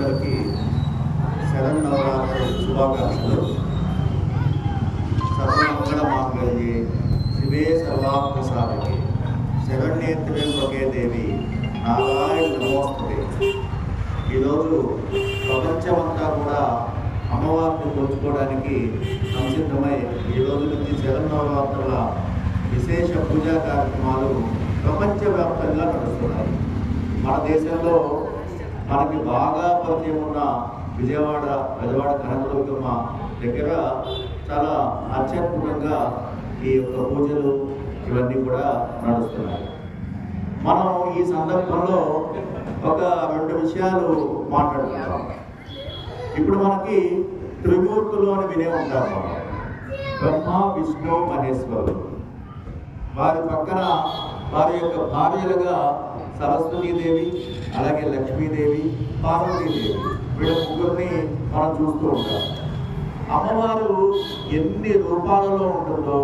భక్తులందరికీ శరన్నవరాత్రి శుభాకాంక్షలు. సర్వమంగళ మాంగళ్యే శివే సర్వార్థ సాధకే శరణ్యేత్ర్యంబకే దేవి నారాయణ నమోస్తుతే. ఈరోజు ప్రపంచమంతా కూడా అమ్మవారిని కొలుచుకోవడానికి సంసిద్ధమై ఈరోజు నుంచి శరన్నవరాత్రుల విశేష పూజా కార్యక్రమాలు ప్రపంచవ్యాప్తంగా నడుస్తున్నాయి. మన దేశంలో మనకి బాగా పరిచయం ఉన్న విజయవాడ కనకదుర్గమ్మ దగ్గర చాలా ఆధ్యాత్మికంగా ఈ యొక్క పూజలు ఇవన్నీ కూడా నడుస్తున్నాయి. మనం ఈ సందర్భంలో ఒక 2 విషయాలు మాట్లాడుకుంటాం. ఇప్పుడు మనకి త్రిమూర్తులు అని వినే ఉంటాము. బ్రహ్మ, విష్ణు, మహేశ్వరుడు. వారి పక్కన వారి యొక్క భార్యలుగా సరస్వతీదేవి, అలాగే లక్ష్మీదేవి, పార్వతీదేవి, వీళ్ళ ముగ్గురిని మనం చూస్తూ ఉంటాం. అమ్మవారు ఎన్ని రూపాలలో ఉంటుందో,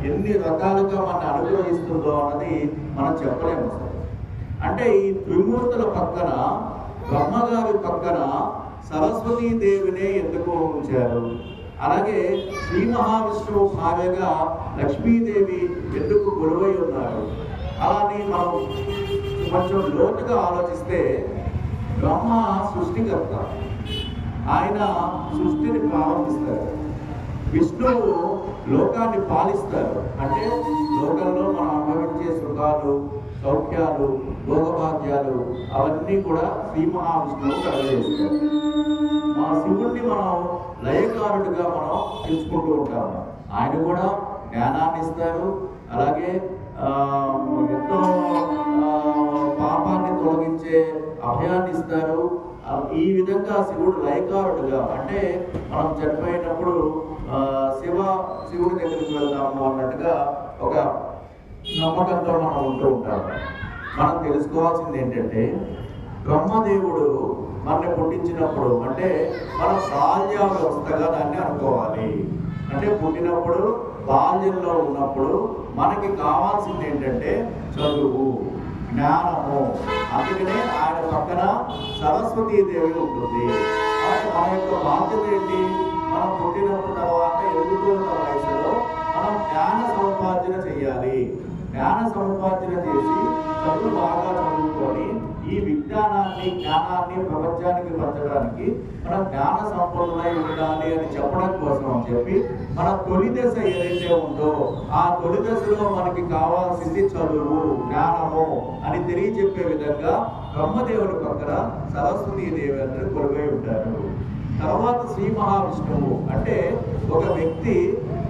ఎన్ని రకాలుగా మన అనుగ్రహిస్తుందో అన్నది మనం చెప్పలేము. అంటే ఈ త్రిమూర్తుల పక్కన, బ్రహ్మగారి పక్కన సరస్వతీదేవినే ఎందుకు ఉంచారు? అలాగే శ్రీ మహావిష్ణువు భార్యగా లక్ష్మీదేవి ఎందుకు కొలువై ఉన్నారు? అలాని మనం కొంచెం లోతుగా ఆలోచిస్తే, బ్రహ్మ సృష్టికర్త, ఆయన సృష్టిని ప్రారంభిస్తారు. విష్ణువు లోకాన్ని పాలిస్తారు. అంటే లోకంలో మనం అనుభవించే సుఖాలు, సౌఖ్యాలు, భోగభాగ్యాలు అవన్నీ కూడా శ్రీ మహావిష్ణువు కలగజేస్తారు. మా శివుణ్ణి మనం లయకారుడిగా మనం తెలుసుకుంటూ ఉంటాము. ఆయన కూడా జ్ఞానాన్ని ఇస్తారు. అలాగే ఎంతో పాపాన్ని తొలగించే అభయాన్ని ఇస్తారు. ఈ విధంగా శివుడు లయకారుడుగా, అంటే మనం చనిపోయినప్పుడు శివుడి దగ్గరికి వెళ్తాము అన్నట్టుగా ఒక నమ్మకంతో మనం ఉంటూ ఉంటాము. మనం తెలుసుకోవాల్సింది ఏంటంటే, బ్రహ్మదేవుడు మనల్ని పుట్టించినప్పుడు, అంటే మన బాల్య వ్యవస్థగా దాన్ని అనుకోవాలి. అంటే పుట్టినప్పుడు, బాల్యంలో ఉన్నప్పుడు మనకి కావాల్సింది ఏంటంటే చదువు, జ్ఞానము. అందుకనే ఆయన పక్కన సరస్వతీదేవి ఉంటుంది. మన యొక్క బాధ్యత ఏంటి? మనం పుట్టినప్పుడు తర్వాత ఎదుగుతున్న వయసులో మనం జ్ఞాన సముపార్జన చేయాలి. జ్ఞాన సముపార్జన చేసి చదువు బాగా చదువుకొని ఈ జ్ఞానాన్ని ప్రపంచానికి పంచడానికి మనం జ్ఞాన సంపన్నులై ఉండాలి అని చెప్పడం కోసం అని చెప్పి మన తొలి దశ ఏదైతే ఉందో ఆ తొలి దశలో మనకి కావాల్సింది చదువు, జ్ఞానము అని తెలియజెప్పే విధంగా బ్రహ్మదేవుడి పక్కన సరస్వతీదేవి అందరూ కొలువై ఉంటారు. తర్వాత శ్రీ మహావిష్ణువు, అంటే ఒక వ్యక్తి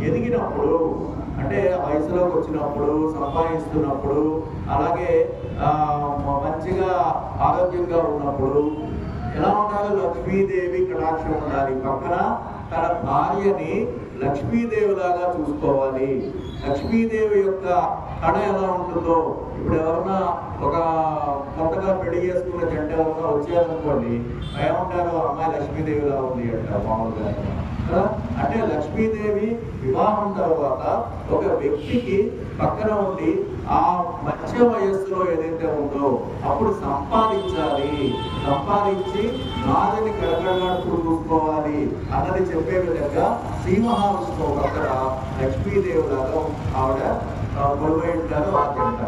ఎదిగినప్పుడు, అంటే వయసులోకి వచ్చినప్పుడు, సంపాదిస్తున్నప్పుడు, అలాగే మంచిగా ఆరోగ్యంగా ఉన్నప్పుడు ఎలా ఉండాలి? లక్ష్మీదేవి కటాక్షం ఉండాలి. పక్కన తన భార్యని లక్ష్మీదేవిలాగా చూసుకోవాలి. లక్ష్మీదేవి యొక్క కళ ఎలా ఉంటుందో, ఇప్పుడు ఎవరన్నా ఒక కొత్తగా పెళ్లి చేసుకున్న జంట ఎవరన్నా వచ్చారనుకోండి, ఏమంటారు? అమ్మాయి లక్ష్మీదేవిలా ఉంది అంటారు మామూలుగా. అంటే లక్ష్మీదేవి వివాహం తర్వాత ఒక వ్యక్తికి పక్కన ఉండి ఆ మధ్య వయస్సులో ఏదైతే ఉందో అప్పుడు సంపాదించి నాదని గడగడలాడుతూ చూసుకోవాలి అన్నది చెప్పే విధంగా శ్రీ మహావిష్ణువు పక్కన లక్ష్మీదేవి లాగా ఆవిడ కొలువై ఉంటారు ఆ జంట.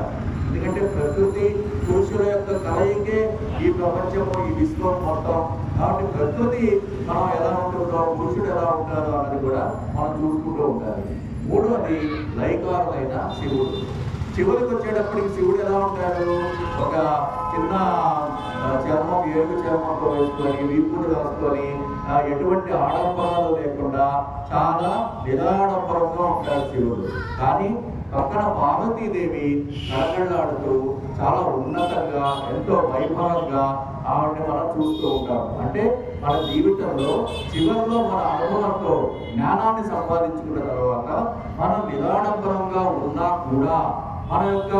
ఎందుకంటే ప్రకృతి పురుషుల యొక్క కలయికే ఈ ప్రపంచము, ఈ విశ్వం మొత్తం. కాబట్టి ప్రకృతి మనం ఎలా ఉంటుందో, పురుషుడు ఎలా ఉంటారో అన్నది కూడా మనం చూసుకుంటూ ఉండాలి. మూడవది లయకారుడైన శివుడు. చివరికి వచ్చేటప్పటికి శివుడు ఎలా ఉంటాడు? ఒక చిన్న ఏడు చర్మంతో వేసుకొని, వీపుడు రాసుకొని, ఎటువంటి ఆడంబరాలు లేకుండా చాలా నిరాడంబరంగా ఉంటాడు శివుడు. కానీ పక్కన పార్వతీదేవి కళకళలాడుతూ చాలా ఉన్నతంగా, ఎంతో వైభవంగా ఆవిడని మనం చూస్తూ ఉంటాం. అంటే మన జీవితంలో చివరిలో మన అనుభవంతో జ్ఞానాన్ని సంపాదించుకున్న తర్వాత మనం నిరాడంబరంగా ఉన్నా కూడా మన యొక్క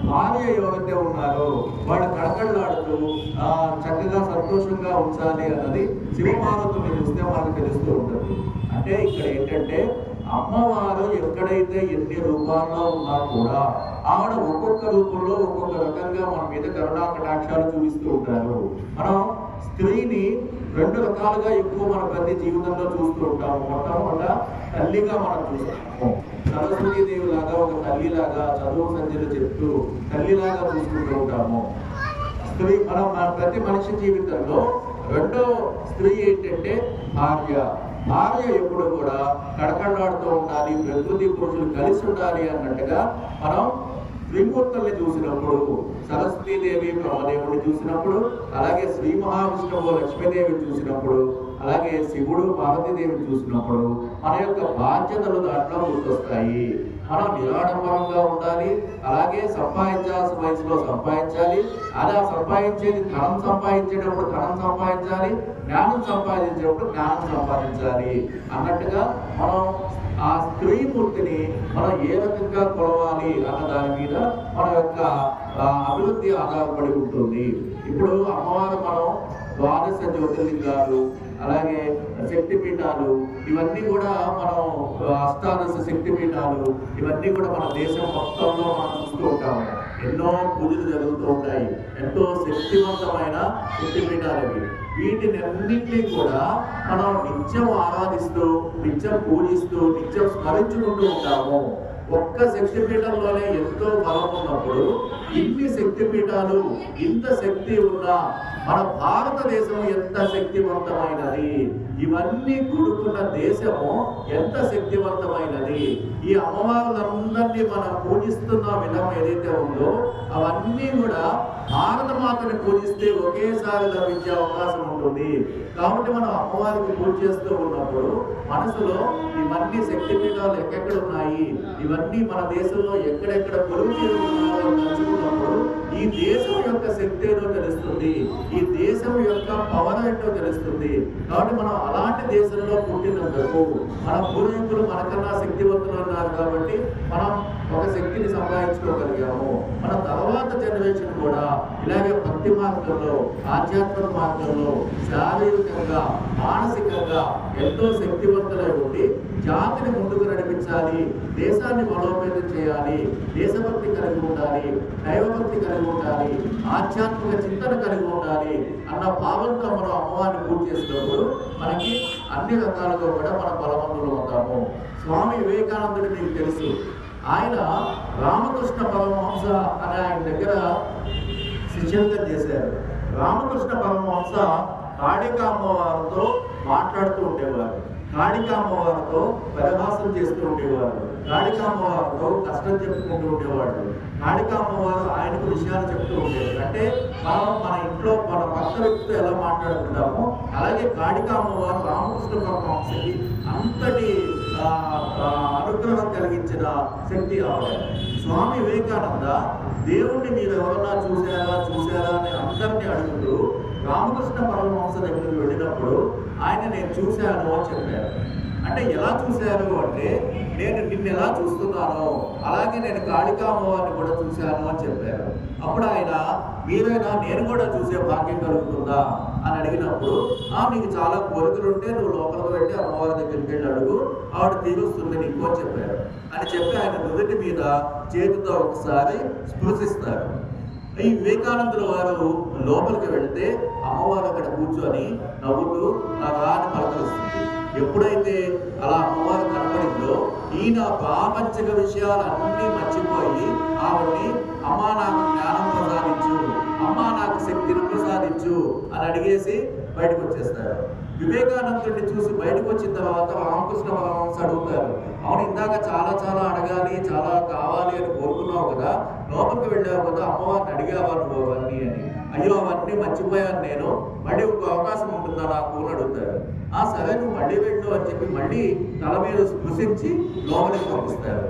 భార్య ఎవరైతే ఉన్నారో వాళ్ళు కళకళలాడుతూ చక్కగా సంతోషంగా ఉంచాలి అన్నది శివపార్వతుల్ని చూస్తే మనకు తెలుస్తూ ఉంటుంది. అంటే ఇక్కడ ఏంటంటే, అమ్మవారు ఎక్కడైతే ఎన్ని రూపాల్లో ఉన్నా కూడా ఆవిడ ఒక్కొక్క రూపంలో ఒక్కొక్క రకంగా మన మీద కరుణా కటాక్షాలు చూపిస్తూ ఉంటారు. మనం స్త్రీని రెండు రకాలుగా ఎక్కువ మన ప్రతి జీవితంలో చూస్తూ ఉంటాము. మొట్టమొదట తల్లిగా మనం చూస్తాము. సరస్వతీదేవి లాగా, ఒక తల్లిలాగా చదువు సంధ్యలు చెప్తూ తల్లిలాగా చూసుకుంటూ ఉంటాము. స్త్రీ మన ప్రతి మనిషి జీవితంలో రెండో స్త్రీ ఏంటంటే భార్య. భార్య ఎప్పుడు కూడా కడకడలాడుతూ ఉండాలి, ప్రకృతి పురుషులు కలిసి ఉండాలి అన్నట్టుగా మనం త్రిమూర్తుల్ని చూసినప్పుడు, సరస్వతీదేవి బ్రహ్మదేవుడిని చూసినప్పుడు, అలాగే శ్రీ మహావిష్ణువు లక్ష్మీదేవి చూసినప్పుడు, అలాగే శివుడు పార్వతీదేవిని చూసినప్పుడు మన యొక్క బాధ్యతలు దాంట్లో గుర్తొస్తాయి. మనం నిరాడంబరంగా ఉండాలి, అలాగే సంపాదించాల్సిన వయసులో సంపాదించాలి, అలా సంపాదించేది ధనం సంపాదించేటప్పుడు ధనం సంపాదించాలి, జ్ఞానం సంపాదించేటప్పుడు జ్ఞానం సంపాదించాలి అన్నట్టుగా మనం ఆ స్త్రీమూర్తిని మనం ఏ రకంగా కొలవాలి అన్న దాని మీద మన యొక్క అభివృద్ధి ఆధారపడి ఉంటుంది. ఇప్పుడు అమ్మవారు మనం ద్వాదశ జ్యోతిర్లింగాలు, అలాగే శక్తిపీఠాలు, ఇవన్నీ కూడా మనం అష్టాదశ శక్తిపీఠాలు, ఇవన్నీ కూడా మన దేశం మొత్తంలో మనం చూస్తూ ఉంటాము. ఎన్నో పూజలు జరుగుతూ ఉంటాయి, ఎంతో శక్తివంతమైన శక్తిపీఠాలు. వీటిని అన్నింటినీ కూడా మనం నిత్యం ఆరాధిస్తూ, నిత్యం పూజిస్తూ, నిత్యం స్మరించుకుంటూ ఉంటాము. ఒక్క శక్తిపీఠంలోనే ఎంతో బలం ఉన్నప్పుడు ఇన్ని శక్తిపీఠాలు, ఇంత శక్తి ఉన్న మన భారతదేశం ఎంత శక్తివంతమైనది, ఇవన్నీ కూడుకున్న దేశము ఎంత శక్తివంతమైనది. ఈ అమ్మవారులందరినీ మనం పూజిస్తున్న విధం ఏదైతే ఉందో అవన్నీ కూడా భారత మాతని పూజిస్తే ఒకేసారి లభించే అవకాశం ఉంటుంది. కాబట్టి మనం అమ్మవారికి పూజ చేస్తూ ఉన్నప్పుడు మనసులో ఇవన్నీ శక్తిపీఠాలు ఎక్కడెక్కడ ఉన్నాయి, ఇవన్నీ మన దేశంలో ఎక్కడెక్కడ కొలువు తీరుతున్నారో తెలుసుకున్నప్పుడు ఈ దేశం యొక్క శక్తి ఏదో తెలుస్తుంది, ఈ దేశం యొక్క పవర్ ఏంటో తెలుస్తుంది. కాబట్టి మనం అలాంటి దేశంలో పుట్టినందుకు మన పూర్వీకులు మనకన్నా శక్తివంతులు ఉన్నారు కాబట్టి మనం ఒక శక్తిని సంపాదించుకోగలిగాము. మన తర్వాత జనరేషన్ కూడా ఇలాగే భక్తి మార్గంలో, ఆధ్యాత్మిక మార్గంలో శారీరకంగా, మానసికంగా ఎంతో శక్తివంతులై ఉండి జాతిని ముందుకు నడిపించాలి, దేశాన్ని బలోపేతం చేయాలి, దేశభక్తి కలిగి ఉండాలి, దైవభక్తి కలిగి ఉండాలి, ఆధ్యాత్మిక చింతన కలిగి ఉండాలి అన్న భావంతో మనం అమ్మవారిని పూజ చేసినప్పుడు మనకి అన్ని రకాలుగా కూడా మనం బలవంతులు అవుతాము. స్వామి వివేకానందుడు మీకు తెలుసు, ఆయన రామకృష్ణ పరమహంస అనే ఆయన దగ్గర శిష్యత్వం చేశారు. రామకృష్ణ పరమహంస కాళికా అమ్మవారితో మాట్లాడుతూ ఉండేవారు, కాళికా అమ్మవారితో పరిహాసం చేస్తూ ఉండేవారు, కాళికా అమ్మవారితో కష్టం చెప్పుకుంటూ ఉండేవాడు. కాళికా అమ్మవారు ఆయనకు విషయాలు చెప్తూ ఉండేవారు. అంటే మనం మన ఇంట్లో మన పక్క వ్యక్తితో ఎలా మాట్లాడుకుంటామో అలాగే కాళికా అమ్మవారు రామకృష్ణ పరమహంసకి అంతటి అనుగ్రహం కలిగించిన శక్తి ఆవిడ. స్వామి వివేకానంద దేవుణ్ణి మీరు ఎవరన్నా చూసారా అని అందరినీ అడుగుతూ రామకృష్ణ పరమహంస దగ్గరికి వెళ్ళినప్పుడు ఆయన నేను చూశాను అని చెప్పారు. అంటే ఎలా చూశారు అంటే, నేను నిన్ను ఎలా చూస్తున్నానో అలాగే నేను కాళికా అమ్మవారిని కూడా చూశాను అని చెప్పారు. అప్పుడు ఆయన మీరైనా నేను కూడా చూసే భాగ్యం కలుగుతుందా అని అడిగినప్పుడు, నీకు చాలా కోరికలు ఉంటే నువ్వు లోపలికి వెళ్ళి అమ్మవారి దగ్గరికి వెళ్ళి అడుగు, ఆవిడ తీరుస్తుంది నీకు అని చెప్పారు. అని చెప్పి ఆయన నుదుటి మీద చేతితో ఒకసారి స్పృశిస్తారు. ఈ వివేకానందుల వారు లోపలికి వెళ్తే అమ్మవారు అక్కడ కూర్చొని నవ్వుతూ నాగా అని పలకరిస్తుంది. ఎప్పుడైతే అలా అమ్మవారు కనపడిందో ఈయన ప్రాపంచిక విషయాలన్నీ మర్చిపోయి ఆవిడ్ని అమ్మా నాకు జ్ఞానం ప్రసాదించు, అమ్మా నాకు శక్తిని ప్రసాదించు అని అడిగేసి బయటకు వచ్చేస్తారు. వివేకానందుడిని చూసి బయటకు వచ్చిన తర్వాత రామకృష్ణ పరమహంస అడుగుతారు, అవును ఇందాక చాలా చాలా అడగాలి, చాలా కావాలి అని కోరుకున్నావు కదా, లోపలికి వెళ్ళావు కదా, అమ్మవారిని అడిగావా నువ్వు అవన్నీ అని. అయ్యో అవన్నీ మర్చిపోయాను నేను, మళ్ళీ ఇంకో అవకాశం ఉంటుందా నాకు అని అడుగుతారు. సరే నువ్వు మళ్ళీ వెళ్ళు అని చెప్పి మళ్ళీ తల మీద స్పృశించి లోపలికి పంపిస్తారు.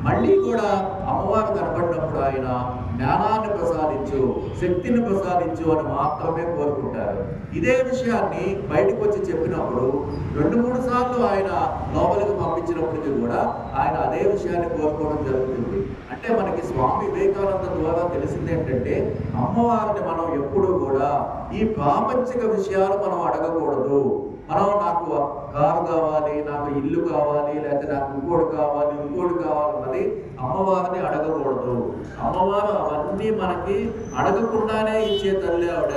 మళ్ళీ కూడా అమ్మవారు కనపడినప్పుడు ఆయన జ్ఞానాన్ని ప్రసాదించు, శక్తిని ప్రసాదించు అని మాత్రమే కోరుకుంటారు. ఇదే విషయాన్ని బయటకు వచ్చి చెప్పినప్పుడు 2-3 సార్లు ఆయన లోపలికి పంపించినప్పటికీ కూడా ఆయన అదే విషయాన్ని కోరుకోవడం జరుగుతుంది. అంటే మనకి స్వామి వివేకానంద ద్వారా తెలిసింది ఏంటంటే, అమ్మవారిని మనం ఎప్పుడూ కూడా ఈ ప్రాపంచిక విషయాలు మనం అడగకూడదు. మనం నాకు కారు కావాలి, నాకు ఇల్లు కావాలి, లేకపోతే నాకు ఇంకోటి కావాలి అన్నది అమ్మవారిని అడగకూడదు. అమ్మవారు అవన్నీ మనకి అడగకుండానే ఇచ్చే తల్లి ఆవిడ.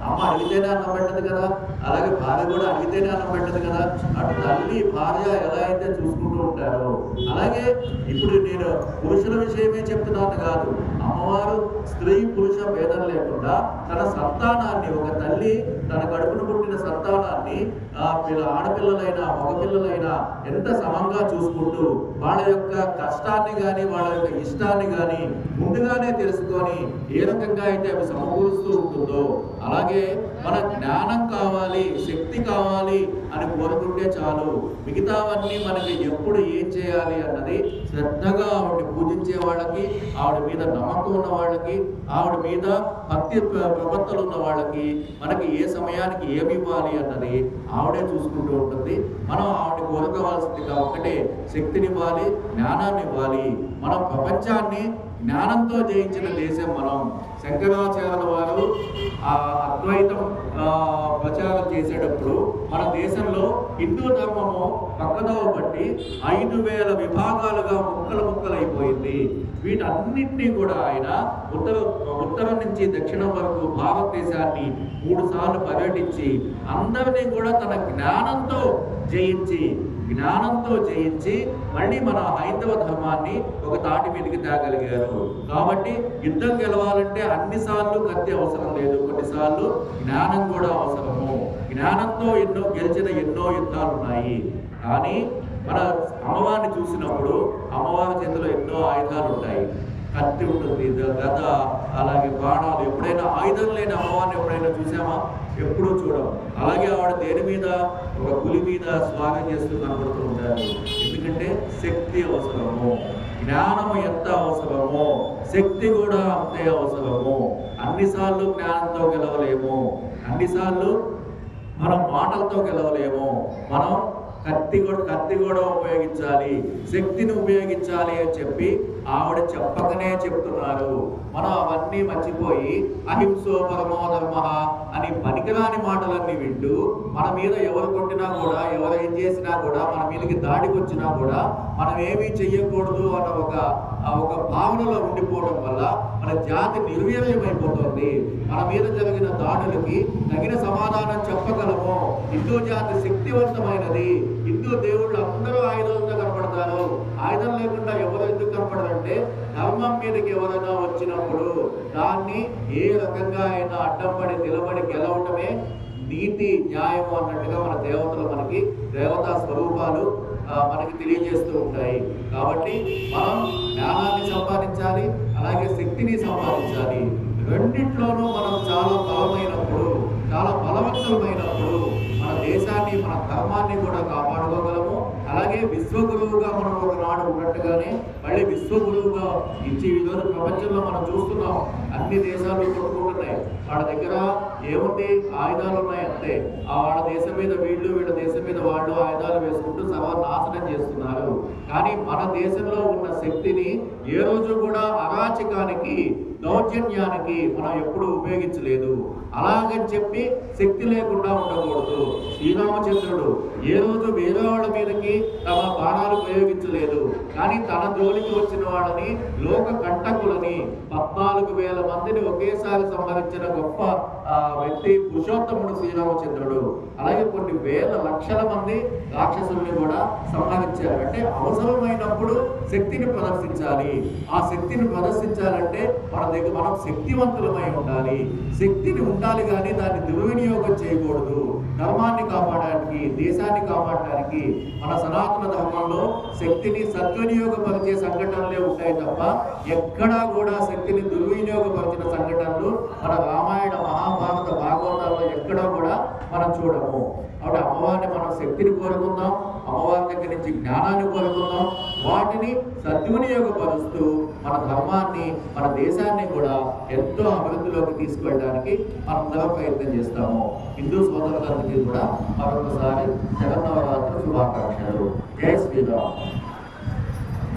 అమ్మ అడిగితేనే అన్నం పెట్టదు కదా, అలాగే భార్య కూడా అడిగితేనే అన్నం పెట్టదు కదా. అటు తల్లి భార్య ఎలా అయితే చూసుకుంటూ ఉంటారో అలాగే ఇప్పుడు నేను పురుషుల విషయమే చెప్తున్నాను కాదు, అమ్మవారు స్త్రీ పురుష భేదం లేకుండా తన సంతానాన్ని, ఒక తల్లి తన కడుపున పుట్టిన సంతానాన్ని ఆడపిల్లలైనా మగపిల్లలైనా ఎంత సమంగా చూసుకుంటూ వాళ్ళ యొక్క కష్టాన్ని కానీ వాళ్ళ యొక్క ఇష్టాన్ని కానీ ముందుగానే తెలుసుకొని ఏ రకంగా అయితే అవి సమకూరుస్తూ ఉంటుందో, అలాగే మన జ్ఞానం కావాలి, శక్తి కావాలి అని కోరుకుంటే చాలు. మిగతావన్నీ మనకి ఎప్పుడు ఏం చేయాలి అన్నది శ్రద్ధగా ఆవిడ పూజించే వాళ్ళకి, ఆవిడ మీద నమ్మకం ఉన్న వాళ్ళకి, ఆవిడ మీద భక్తి ప్రవర్తలు ఉన్న వాళ్ళకి మనకి ఏ సమయానికి ఏమి ఇవ్వాలి అన్నది ఆవిడే చూసుకుంటూ ఉంటుంది. మనం ఆవిడ కోరుకోవాల్సిందిగా ఒకటే, శక్తినివ్వాలి, జ్ఞానాన్ని ఇవ్వాలి. మనం ప్రపంచాన్ని జ్ఞానంతో జయించిన దేశం మనం. శంకరాచార్యుల వారు అద్వైతం ప్రచారం చేసేటప్పుడు మన దేశంలో హిందూ ధర్మము పక్కదోవ పట్టి 5000 విభాగాలుగా ముక్కలైపోయింది. వీటన్నింటినీ కూడా ఆయన ఉత్తరం నుంచి దక్షిణం వరకు భారతదేశాన్ని 3 సార్లు పర్యటించి అందరినీ కూడా తన జ్ఞానంతో జయించి మళ్ళీ మన హైందవ ధర్మాన్ని ఒక తాటి మీదకి తేగలిగారు. కాబట్టి యుద్ధం గెలవాలంటే అన్నిసార్లు కత్తి అవసరం లేదు, కొన్నిసార్లు జ్ఞానం కూడా అవసరము. జ్ఞానంతో గెలిచిన ఎన్నో యుద్ధాలు ఉన్నాయి. కానీ మన అమ్మవారిని చూసినప్పుడు అమ్మవారి చేతిలో ఎన్నో ఆయుధాలు ఉంటాయి. కత్తి ఉంటుంది, గద, అలాగే బాణాలు. ఎప్పుడైనా ఆయుధం లేని అమ్మవారిని ఎప్పుడైనా చూసామా? ఎప్పుడూ చూడం. అలాగే ఆవిడ దేని మీద, ఒక పులి మీద స్వాగతం చేస్తూ కనబడుతూ ఉంటారు. ఎందుకంటే శక్తి అవసరము, జ్ఞానము ఎంత అవసరమో శక్తి కూడా అంతే అవసరము. అన్నిసార్లు జ్ఞానంతో గెలవలేము, అన్నిసార్లు మనం మాటలతో గెలవలేము. మనం కత్తి కూడా ఉపయోగించాలి, శక్తిని ఉపయోగించాలి అని చెప్పి ఆవిడ చెప్పకనే చెప్తున్నారు. మనం అవన్నీ మర్చిపోయి అహింసో పరమో ధర్మ అని పనికిరాని మాటలన్నీ వింటూ మన మీద ఎవరు కొట్టినా కూడా, ఎవరు ఏం చేసినా కూడా, మన మీదకి దాడికి వచ్చినా కూడా మనం ఏమీ చెయ్యకూడదు అన్న ఒక భావనలో ఉండిపోవడం వల్ల మన జాతి నిర్వీర్యమైపోతుంది. మన మీద జరిగిన దాడులకి తగిన సమాధానం చెప్పగలము. హిందూ జాతి శక్తివంతమైనది. హిందూ దేవుళ్ళు అందరూ ఆయుధాలతో కనపడతారు. ఆయుధం లేకుండా ఎవరు ఎందుకు కనపడరంటే, ధర్మం మీదకి ఎవరైనా వచ్చినప్పుడు దాన్ని ఏ రకంగా అయినా అడ్డం పడి నిలబడి గెలవటమే నీతి, న్యాయం అన్నట్టుగా మన దేవతలు, మనకి దేవతా స్వరూపాలు మనకి తెలియజేస్తూ ఉంటాయి. కాబట్టి మనం జ్ఞానాన్ని సంపాదించాలి, అలాగే శక్తిని సంపాదించాలి. రెండిట్లోనూ మనం చాలా బలమైనప్పుడు, చాలా బలవంతులమైనప్పుడు మన దేశాన్ని, మన ధర్మాన్ని కూడా కాపాడుకోగలము. అలాగే విశ్వగురువుగా మనం ఒకనాడు ఉన్నట్టుగానే మళ్ళీ విశ్వగురువుగా ఇచ్చి ఈరోజు ప్రపంచంలో మనం చూస్తున్నాం. అన్ని దేశాలు కొట్టుకుంటున్నాయి. వాళ్ళ దగ్గర ఏముంది? ఆయుధాలు ఉన్నాయి అంతే. వాళ్ళ దేశం మీద వీళ్ళు, వీళ్ళ దేశం మీద వాళ్ళు ఆయుధాలు వేసుకుంటూ సర్వనాశనం చేస్తున్నారు. కానీ మన దేశంలో ఉన్న శక్తిని ఏ రోజు కూడా అరాచకానికి, దౌర్జన్యానికి మనం ఎప్పుడూ ఉపయోగించలేదు. అలాగని చెప్పి శక్తి లేకుండా ఉండకూడదు. శ్రీరామచంద్రుడు ఏ రోజు వేరే వాళ్ళ మీదకి తమ బాణాలు ప్రయోగించలేదు. కానీ తన జోలికి వచ్చిన వాళ్ళని, లోక కంటకులని 14,000 మందిని ఒకేసారి సంహరించిన గొప్ప వ్యక్తి పురుషోత్తముడు శ్రీరామచంద్రుడు. అలాగే కొన్ని వేల లక్షల మంది రాక్షసుల్ని కూడా సంహరించారు. అంటే అవసరమైనప్పుడు శక్తిని ప్రదర్శించాలి. ఆ శక్తిని ప్రదర్శించాలంటే మనం శక్తివంతులమై ఉండాలి. శక్తిని ఉండాలి కానీ దాన్ని దుర్వినియోగం చేయకూడదు. ధర్మాన్ని కాపాడడానికి, దేశాన్ని కాపాడడానికి మన సనాతన ధర్మంలో శక్తిని సద్వినియోగపరిచే సంఘటనలే ఉంటాయి తప్ప ఎక్కడా కూడా శక్తిని దుర్వినియోగపరిచిన సంఘటనలు మన రామాయణ, మహాభారత, భాగవతాల్లో ఎక్కడా కూడా మనం చూడము. కాబట్టి అమ్మవారిని మనం శక్తిని కోరుకుందాం, అమ్మవారి దగ్గర నుంచి జ్ఞానాన్ని కోరుకుందాం. వాటిని సద్వినియోగపరుస్తూ మన ధర్మాన్ని, మన దేశాన్ని కూడా ఎంతో అభివృద్ధిలోకి తీసుకెళ్ళడానికి మనందరం ప్రయత్నం చేస్తాము. హిందూ సోదరులందరికీ కూడా మరొకసారి శరన్నవరాత్రి శుభాకాంక్షలు. జై శ్రీరామ్.